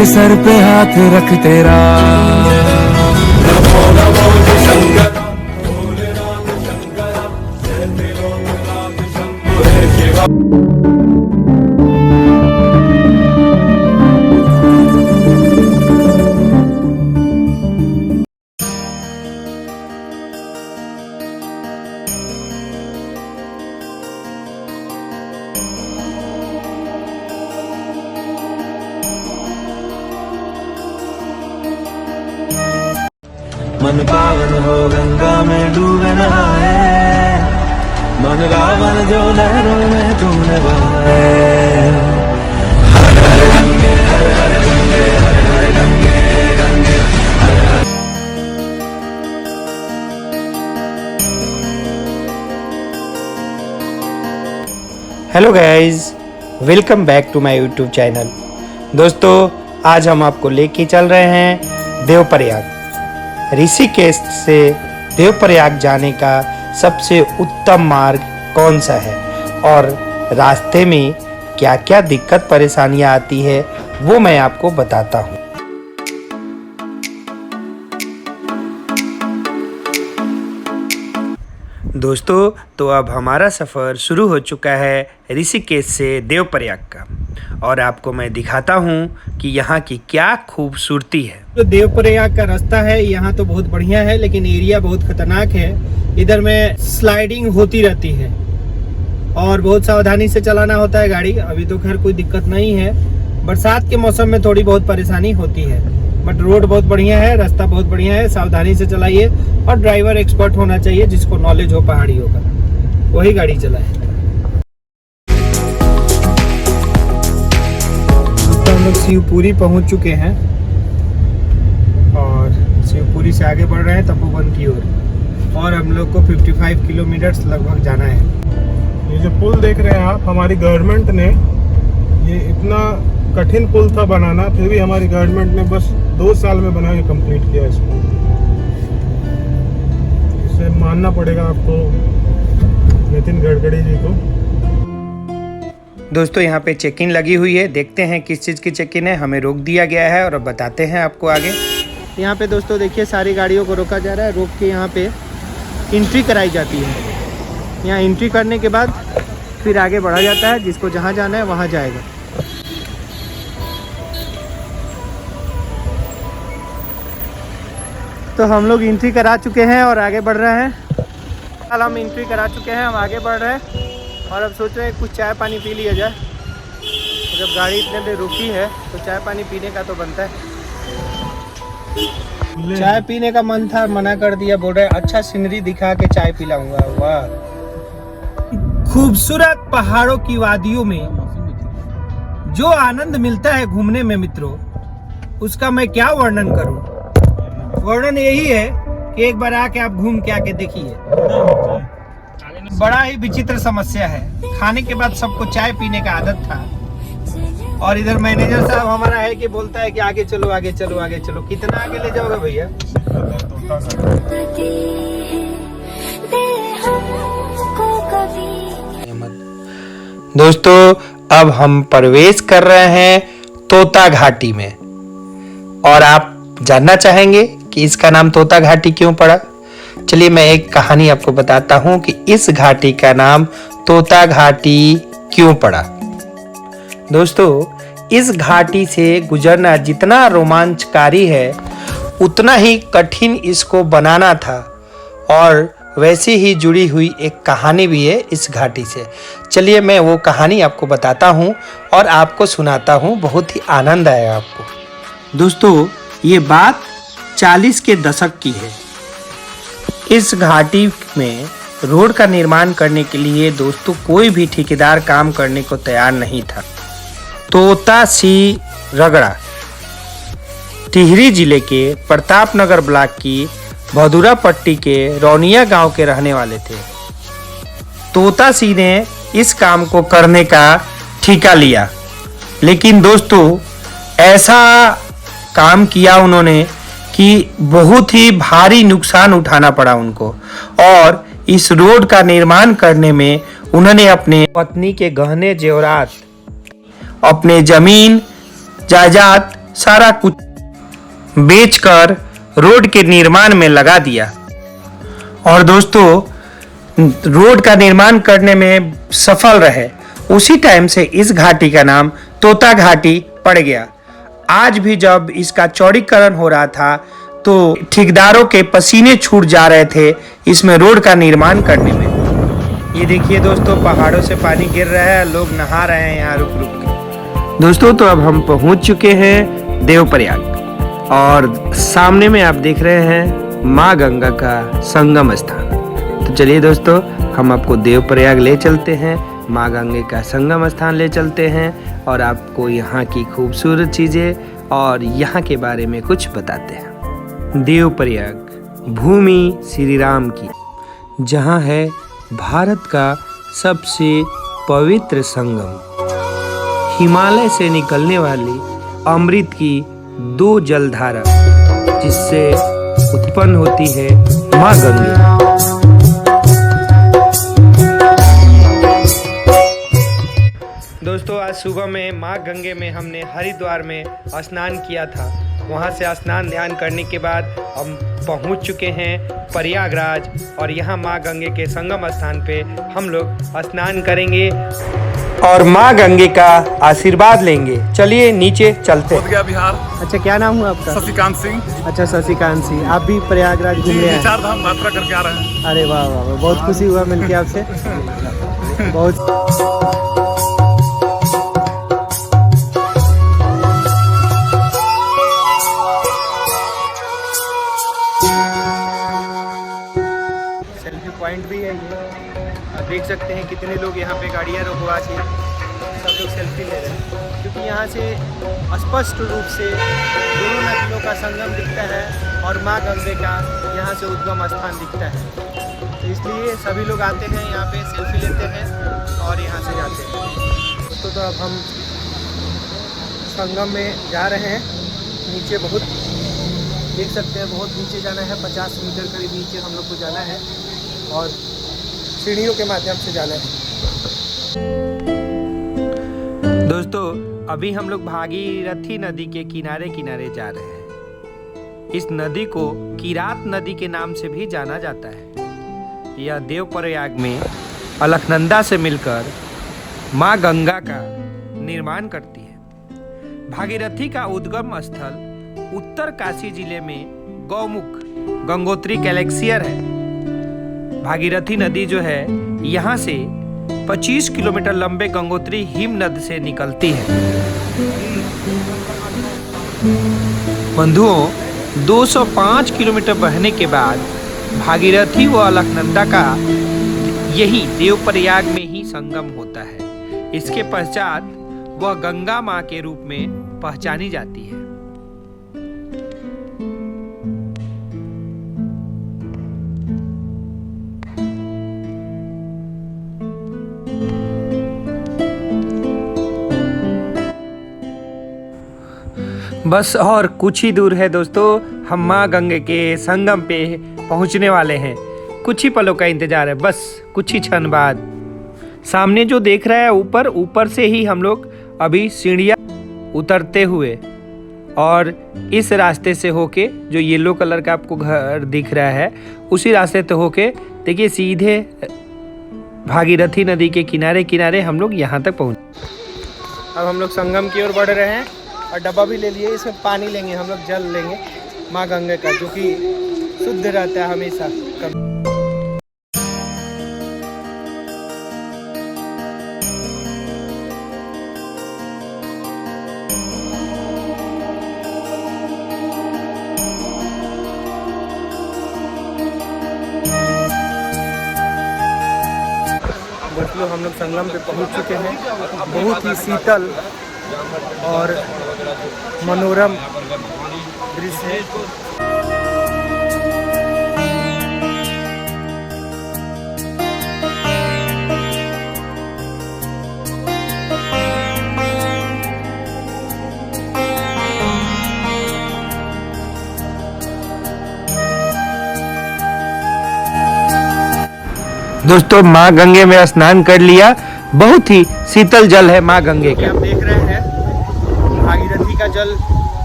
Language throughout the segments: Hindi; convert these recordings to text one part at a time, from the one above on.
सर पे हाथ रख तेरा। नमो नमो शंकर भोलेनाथ शंकर जय त्रिलोकनाथ शंभो हे शिवा। मन पावन हो गंगा में डूबे नहाए, मन रावण जो लहरों में तूने बहाए। हर हर गंगे हर हर गंगे हर हर गंगे गंगे हर हर। Hello guys, welcome back to my YouTube channel. दोस्तों, आज हम आपको लेके चल रहे हैं देवप्रयाग। ऋषिकेश से देवप्रयाग जाने का सबसे उत्तम मार्ग कौन सा है और रास्ते में क्या क्या दिक्कत परेशानियां आती है वो मैं आपको बताता हूँ। दोस्तों, तो अब हमारा सफ़र शुरू हो चुका है ऋषिकेश से देवप्रयाग का, और आपको मैं दिखाता हूँ कि यहाँ की क्या खूबसूरती है। जो देवप्रयाग का रास्ता है यहाँ तो बहुत बढ़िया है, लेकिन एरिया बहुत खतरनाक है। इधर में स्लाइडिंग होती रहती है और बहुत सावधानी से चलाना होता है गाड़ी। अभी तो खैर कोई दिक्कत नहीं है, बरसात के मौसम में थोड़ी बहुत परेशानी होती है, बट रोड बहुत बढ़िया है, रास्ता बहुत बढ़िया है। सावधानी से चलाइए और ड्राइवर एक्सपर्ट होना चाहिए, जिसको नॉलेज हो पहाड़ियों का, वही गाड़ी चलाए। हम लोग शिवपुरी पहुंच चुके हैं और शिवपुरी से आगे बढ़ रहे हैं तपोवन की ओर, और हम लोग को 55 किलोमीटर लगभग जाना है। ये जो पुल देख रहे हैं आप, हमारी गवर्नमेंट ने ये इतना कठिन पुल था बनाना, फिर भी हमारी गवर्नमेंट ने बस 2 साल में बना के कंप्लीट किया इसको। इसे मानना पड़ेगा आपको, नितिन गडकरी जी को। दोस्तों, यहाँ पे चेक इन लगी हुई है, देखते हैं किस चीज़ की चेक इन है। हमें रोक दिया गया है और अब बताते हैं आपको आगे। यहाँ पे दोस्तों देखिए, सारी गाड़ियों को रोका जा रहा है। रोक के यहाँ पे एंट्री कराई जाती है। यहाँ एंट्री करने के बाद फिर आगे बढ़ा जाता है, जिसको जहाँ जाना है वहाँ जाएगा। तो हम लोग एंट्री करा चुके हैं और आगे बढ़ रहे हैं। फिलहाल हम एंट्री करा चुके हैं, हम आगे बढ़ रहे हैं और अब सोच रहे हैं कुछ चाय पानी पी लिया जाए। जब गाड़ी इतने देर रुकी है तो चाय पानी पीने का तो बनता है। चाय पीने का मन था, मना कर दिया। बोल रहे अच्छा सीनरी दिखा के चाय पिलाऊंगा। वाह, खूबसूरत पहाड़ों की वादियों में जो आनंद मिलता है घूमने में मित्रों, उसका मैं क्या वर्णन करूं। वर्णन यही है कि एक बार आके आप घूम के आके देखिए। बड़ा ही विचित्र समस्या है। खाने के बाद सबको चाय पीने का आदत था, और इधर मैनेजर साहब हमारा है कि बोलता है कि आगे चलो आगे चलो आगे चलो। कितना आगे ले जाओगे भैया? दोस्तों, अब हम प्रवेश कर रहे हैं तोता घाटी में, और आप जानना चाहेंगे कि इसका नाम तोता घाटी क्यों पड़ा। चलिए मैं एक कहानी आपको बताता हूं कि इस घाटी का नाम तोता घाटी क्यों पड़ा। दोस्तों, इस घाटी से गुजरना जितना रोमांचकारी है उतना ही कठिन इसको बनाना था, और वैसी ही जुड़ी हुई एक कहानी भी है इस घाटी से। चलिए मैं वो कहानी आपको बताता हूँ और आपको सुनाता हूँ, बहुत ही आनंद आएगा आपको। दोस्तों, ये बात 40 के दशक की है। इस घाटी में रोड का निर्माण करने के लिए दोस्तों कोई भी ठेकेदार काम करने को तैयार नहीं था। तोता सी रगड़ा टिहरी जिले के प्रतापनगर ब्लॉक की भदुरा पट्टी के रौनिया गांव के रहने वाले थे। तोता सी ने इस काम को करने का ठेका लिया, लेकिन दोस्तों ऐसा काम किया उन्होंने कि बहुत ही भारी नुकसान उठाना पड़ा उनको, और इस रोड का निर्माण करने में उन्होंने अपने पत्नी के गहने जेवरात, अपने जमीन जायदाद सारा कुछ बेचकर रोड के निर्माण में लगा दिया। और दोस्तों, रोड का निर्माण करने में सफल रहे। उसी टाइम से इस घाटी का नाम तोता घाटी पड़ गया। आज भी जब इसका चौड़ीकरण हो रहा था तो ठेकेदारों के पसीने छूट जा रहे थे इसमें रोड का निर्माण करने में। ये देखिए दोस्तों, पहाड़ों से पानी गिर रहा है, लोग नहा रहे हैं यहाँ रुक रुक के। दोस्तों, तो अब हम पहुंच चुके हैं देवप्रयाग और सामने में आप देख रहे हैं माँ गंगा का संगम स्थान। तो चलिए दोस्तों, हम आपको देवप्रयाग ले चलते हैं, माँ गंगा का संगम स्थान ले चलते हैं और आपको यहाँ की खूबसूरत चीज़ें और यहाँ के बारे में कुछ बताते हैं। देवप्रयाग भूमि श्री राम की, जहाँ है भारत का सबसे पवित्र संगम। हिमालय से निकलने वाली अमृत की 2 जलधारा जिससे उत्पन्न होती है माँ गंगा। दोस्तों, आज सुबह में माँ गंगे में हमने हरिद्वार में स्नान किया था। वहाँ से स्नान ध्यान करने के बाद हम पहुँच चुके हैं प्रयागराज और यहाँ माँ गंगे के संगम स्थान पे हम लोग स्नान करेंगे और माँ गंगे का आशीर्वाद लेंगे। चलिए नीचे चलते हैं। गया बिहार। अच्छा, क्या नाम हुआ आपका? शशिकांत सिंह। अच्छा, शशिकांत सिंह, आप भी प्रयागराज घूमने आए? 4 धाम यात्रा करके आ रहे हैं। अरे वाह वाह वाह, बहुत खुशी हुआ मिलके आपसे। बहुत सेल्फी पॉइंट भी है ये। आप देख सकते हैं कितने लोग यहाँ पे गाड़ियाँ रुकवा के सब लोग सेल्फी ले रहे हैं, क्योंकि यहाँ से स्पष्ट रूप से दोनों नदियों का संगम दिखता है और माँ गंगे का यहाँ से उद्गम स्थान दिखता है। तो इसलिए सभी लोग आते हैं यहाँ पे, सेल्फी लेते हैं और यहाँ से जाते हैं। तो अब हम संगम में जा रहे हैं। नीचे बहुत देख सकते हैं, बहुत नीचे जाना है, 50 मीटर करीब नीचे हम लोग को जाना है और सीढ़ियों के माध्यम से जाना है। दोस्तों, अभी हम लोग भागीरथी नदी के किनारे किनारे जा रहे हैं। इस नदी को किरात नदी के नाम से भी जाना जाता है। यह देवप्रयाग में अलकनंदा से मिलकर माँ गंगा का निर्माण करती है। भागीरथी का उद्गम स्थल उत्तर काशी जिले में गौमुख गंगोत्री गैलेक्सियर है। भागीरथी नदी जो है यहाँ से 25 किलोमीटर लंबे गंगोत्री हिमनद से निकलती है। बंधुओं, 205 किलोमीटर बहने के बाद भागीरथी व अलकनंदा का यही देवप्रयाग में ही संगम होता है। इसके पश्चात वह गंगा माँ के रूप में पहचानी जाती है। बस और कुछ ही दूर है दोस्तों, हम माँ गंगे के संगम पे पहुंचने वाले हैं। कुछ ही पलों का इंतजार है, बस कुछ ही क्षण बाद। सामने जो देख रहा है ऊपर से ही हम लोग अभी सीढ़ियाँ उतरते हुए और इस रास्ते से होके, जो येलो कलर का आपको घर दिख रहा है, उसी रास्ते से होके देखिए सीधे भागीरथी नदी के किनारे किनारे हम लोग यहाँ तक पहुँच। अब हम लोग संगम की ओर बढ़ रहे हैं और डब्बा भी ले लिए। इसमें पानी लेंगे हम लोग, जल लेंगे माँ गंगा का, जो कि शुद्ध रहता है हमेशा। दोस्तों, हम लोग संगम पे पहुंच चुके हैं। बहुत ही शीतल और मनोरम दृश्य है। दोस्तों, माँ गंगे में स्नान कर लिया। बहुत ही शीतल जल है माँ गंगे का। आप देख रहे हैं भागीरथी का जल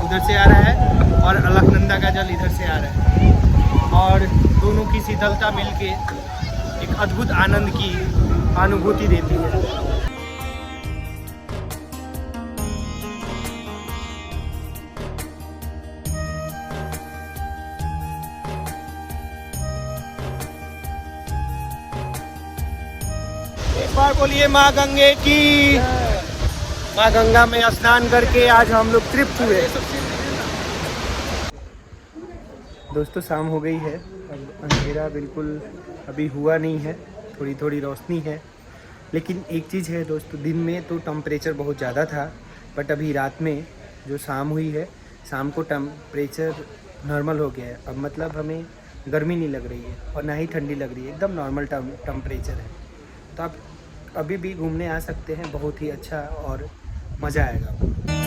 उधर से आ रहा है और अलकनंदा का जल इधर से आ रहा है, और दोनों की शीतलता मिलके एक अद्भुत आनंद की अनुभूति देती है। एक बार बोलिए माँ गंगे की। माँ गंगा में स्नान करके आज हम लोग तृप्त हुए। दोस्तों शाम हो गई है, अब अंधेरा बिल्कुल अभी हुआ नहीं है, थोड़ी थोड़ी रोशनी है। लेकिन एक चीज़ है दोस्तों, दिन में तो टेम्परेचर बहुत ज़्यादा था, बट अभी रात में जो शाम हुई है, शाम को टेम्परेचर नॉर्मल हो गया है। अब मतलब हमें गर्मी नहीं लग रही है और ना ही ठंडी लग रही है, एकदम नॉर्मल टेम्परेचर है। तो आप अभी भी घूमने आ सकते हैं, बहुत ही अच्छा और मज़ा आएगा।